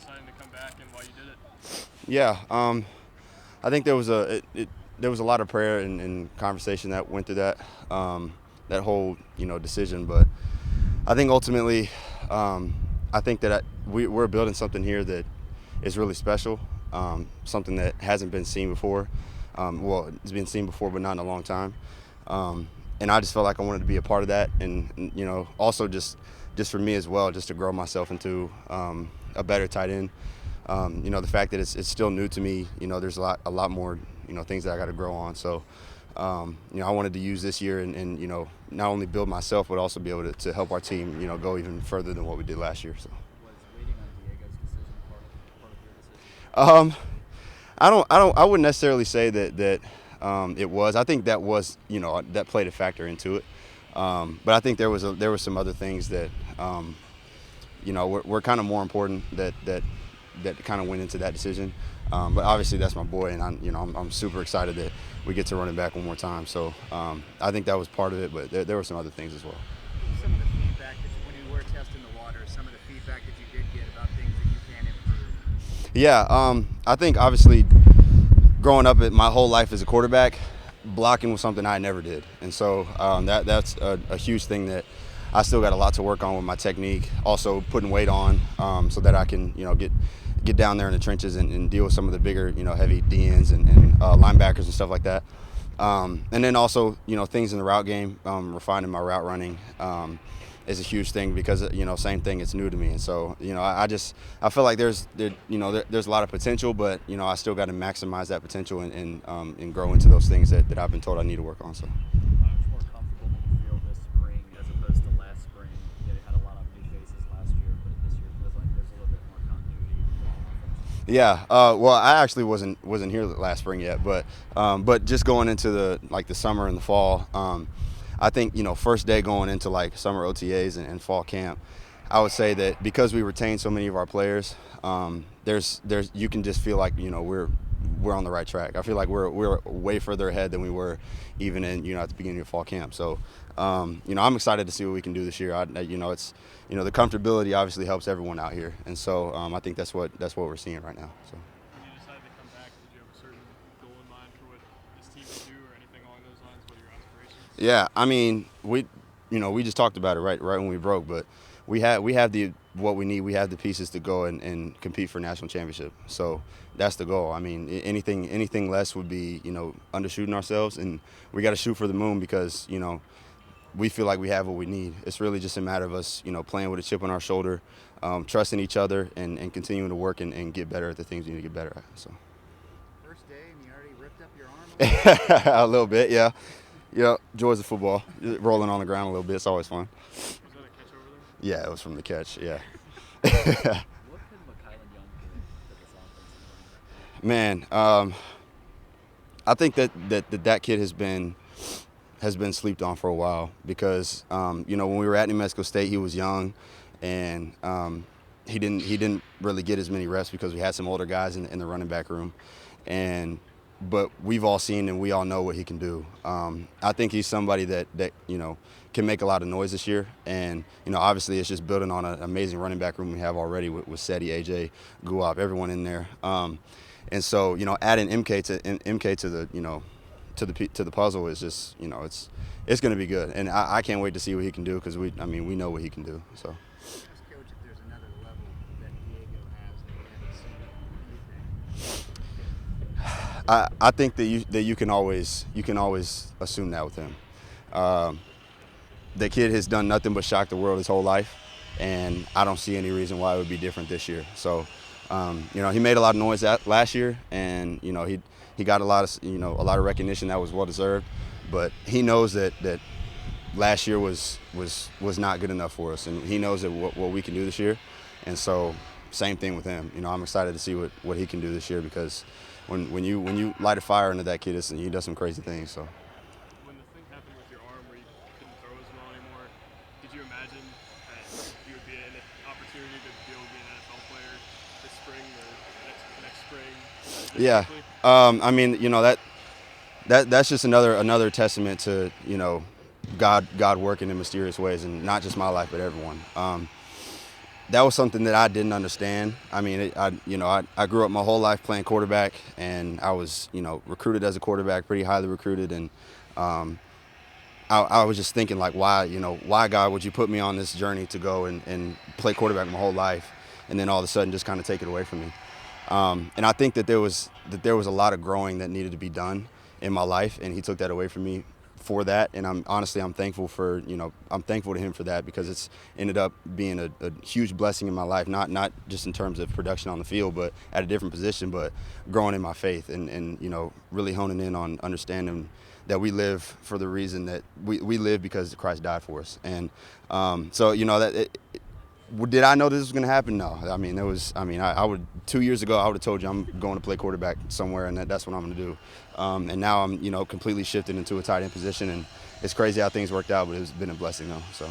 deciding to come back and why you did it? Yeah, I think there was a lot of prayer and conversation that went through that whole decision. But I think ultimately, I think that we're building something here that is really special, something that hasn't been seen before. Well, it's been seen before, but not in a long time. And I just felt like I wanted to be a part of that, and also just for me as well, just to grow myself into a better tight end. The fact that it's still new to me, there's a lot more, things that I got to grow on. So, I wanted to use this year and not only build myself, but also be able to help our team, go even further than what we did last year. So. Was waiting on Diego's decision part of your decision? I wouldn't necessarily say that it was. I think that was, that played a factor into it. But I think there were some other things that, were kind of more important that kind of went into that decision. But obviously that's my boy, and I'm super excited that we get to run it back one more time. So I think that was part of it, but there were some other things as well. Some of the feedback when you were testing the water, some of the feedback that you did get about things that you can improve. Yeah, I think obviously growing up my whole life as a quarterback, blocking was something I never did, and so that's a huge thing that I still got a lot to work on with my technique. Also putting weight on so that I can get down there in the trenches and deal with some of the bigger heavy DNs and linebackers and stuff like that. And then also things in the route game, refining my route running. Is a huge thing because same thing, it's new to me, and so I feel like there's a lot of potential, but I still got to maximize that potential and grow into those things that I've been told I need to work on. So. How much more comfortable do you feel this spring as opposed to last spring? You had a lot of new faces last year, but this year feels like there's a little bit more continuity with the offense. Yeah, well, I actually wasn't here last spring yet, but just going into the summer and the fall. I think first day going into summer OTAs and fall camp, I would say that because we retained so many of our players, there's you can just feel like we're on the right track. I feel like we're way further ahead than we were even in at the beginning of fall camp. So I'm excited to see what we can do this year. It's the comfortability obviously helps everyone out here, and so I think that's what we're seeing right now. So. When you decided to come back, did you have a certain goal in mind for what this team could do or anything along those lines? What are your aspirations? Yeah, I mean, we just talked about it right when we broke, but we have what we need. We have the pieces to go and compete for national championship. So that's the goal. I mean, anything less would be undershooting ourselves, and we got to shoot for the moon because we feel like we have what we need. It's really just a matter of us playing with a chip on our shoulder, trusting each other, and continuing to work and get better at the things we need to get better at. So. First day, and you already ripped up your arm. A little bit, yeah. Yeah, joys of football. Rolling on the ground a little bit, it's always fun. Was that a catch over there? Yeah, it was from the catch, yeah. What could McKylan Young do for this offense? Man, I think that kid has been slept on for a while because when we were at New Mexico State, he was young, and he didn't really get as many reps because we had some older guys in the running back room, but we've all seen and we all know what he can do. I think he's somebody that can make a lot of noise this year, and obviously it's just building on an amazing running back room we have already with Seti, AJ, Guap, everyone in there. And so adding MK to the puzzle is just it's going to be good, and I can't wait to see what he can do because we know what he can do. So. Ask Coach if there's another level that Diego has that we haven't seen. I think that you can always assume that with him. The kid has done nothing but shock the world his whole life, and I don't see any reason why it would be different this year. So, he made a lot of noise last year, and he got a lot of recognition that was well deserved. But he knows that last year was not good enough for us, and he knows that what we can do this year, and so same thing with him. I'm excited to see what he can do this year because when you light a fire into that kid, he does some crazy things. So. When the thing happened with your arm where you couldn't throw as well anymore, did you imagine that you would be an opportunity to be able to be an NFL player this spring or next spring? Yeah, I mean, that's just another testament to God working in mysterious ways, and not just my life but everyone. that was something that I didn't understand. I mean, I grew up my whole life playing quarterback, and I was, recruited as a quarterback, pretty highly recruited, and I was just thinking, like, why, God, would you put me on this journey to go and play quarterback my whole life, and then all of a sudden just kind of take it away from me? And I think that there was a lot of growing that needed to be done in my life, and He took that away from me for that. And I'm thankful I'm thankful to Him for that, because it's ended up being a huge blessing in my life, not just in terms of production on the field, but at a different position, but growing in my faith and really honing in on understanding that we live for the reason that we live because Christ died for us. And did I know this was going to happen? No. I mean, I would 2 years ago I would have told you I'm going to play quarterback somewhere, and that's what I'm going to do. And now I'm completely shifted into a tight end position, and it's crazy how things worked out, but it's been a blessing though. So.